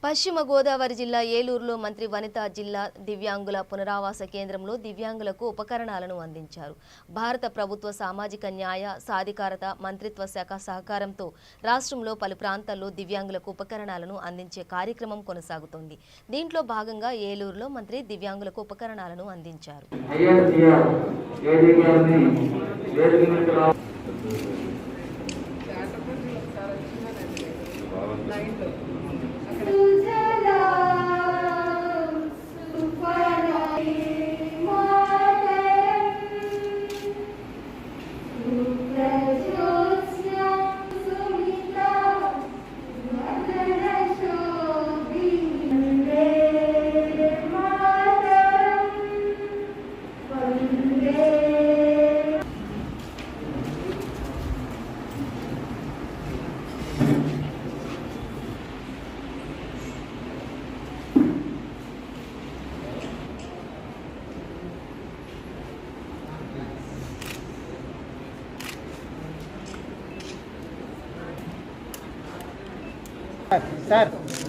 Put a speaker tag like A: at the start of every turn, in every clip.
A: పశ్చిమ గోదావరి జిల్లా ఏలూరులో మంత్రి వనిత జిల్లా దివ్యాంగుల పునరావాస కేంద్రంలో దివ్యాంగులకు ఉపకరణాలను అందించారు. భారత ప్రభుత్వ సామాజిక న్యాయ సాధికారత మంత్రిత్వ శాఖ సహకారంతో రాష్ట్రంలో పలు ప్రాంతాల్లో దివ్యాంగులకు ఉపకరణాలను అందించే కార్యక్రమం కొనసాగుతోంది. దీంట్లో భాగంగా ఏలూరులో మంత్రి దివ్యాంగులకు ఉపకరణాలను అందించారు.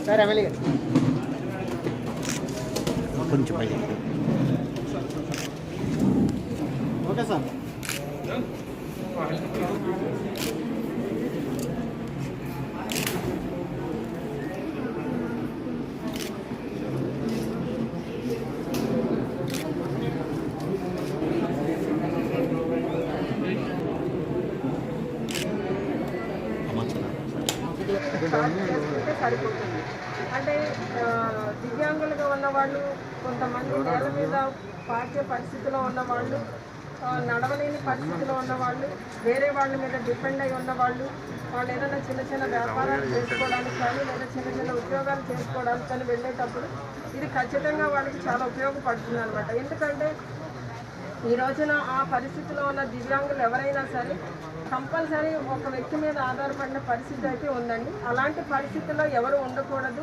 B: సార్ ఎమ్మెల్యే కొంచెం పై ఓకే సార్.
C: సరిపోతుంది. అంటే దివ్యాంగులుగా ఉన్నవాళ్ళు, కొంతమంది నేల మీద పాకే పరిస్థితిలో ఉన్నవాళ్ళు, నడవలేని పరిస్థితిలో ఉన్నవాళ్ళు, వేరే వాళ్ళ మీద డిపెండ్ అయి ఉన్నవాళ్ళు, వాళ్ళు ఏదైనా చిన్న చిన్న వ్యాపారాలు చేసుకోవడానికి కానీ లేదా చిన్న చిన్న ఉద్యోగాలు చేసుకోవడానికి కానీ వెళ్ళేటప్పుడు ఇది ఖచ్చితంగా వాళ్ళకి చాలా ఉపయోగపడుతుంది అనమాట. ఎందుకంటే ఈ రోజున ఆ పరిస్థితిలో ఉన్న దివ్యాంగులు ఎవరైనా సరే కంపల్సరీ ఒక వ్యక్తి మీద ఆధారపడిన పరిస్థితి అయితే ఉందండి. అలాంటి పరిస్థితుల్లో ఎవరు ఉండకూడదు,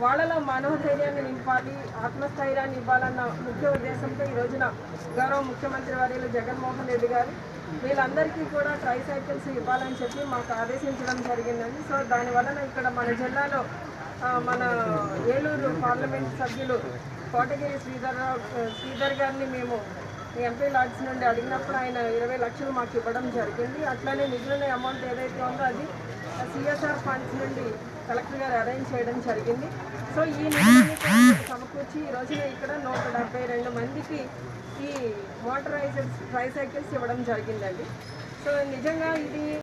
C: వాళ్ళలో మనోధైర్యాన్ని నింపాలి, ఆత్మస్థైర్యాన్ని ఇవ్వాలన్న ముఖ్య ఉద్దేశంతో ఈ రోజున గౌరవ ముఖ్యమంత్రి వర్యులు జగన్మోహన్ రెడ్డి గారు వీళ్ళందరికీ కూడా ట్రైసైకిల్స్ ఇవ్వాలని చెప్పి మాకు ఆదేశించడం జరిగిందండి. సో దానివలన ఇక్కడ మన జిల్లాలో మన ఏలూరు పార్లమెంట్ సభ్యులు కోటగిరి శ్రీధర్ గారిని మేము ఎంపీ లాడ్స్ నుండి అడిగినప్పుడు ఆయన 20 లక్షలు మాకు ఇవ్వడం జరిగింది. అట్లానే మిగిలిన అమౌంట్ ఏదైతే ఉందో అది సిఎస్ఆర్ ఫండ్స్ నుండి కలెక్టర్ గారు అరేంజ్ చేయడం జరిగింది. సో ఈ నిధులని సమకూర్చి ఈ రోజున ఇక్కడ 172 మందికి ఈ మోటరైజ్డ్ ట్రైసైకిల్స్ ఇవ్వడం జరిగిందండి. సో నిజంగా ఇది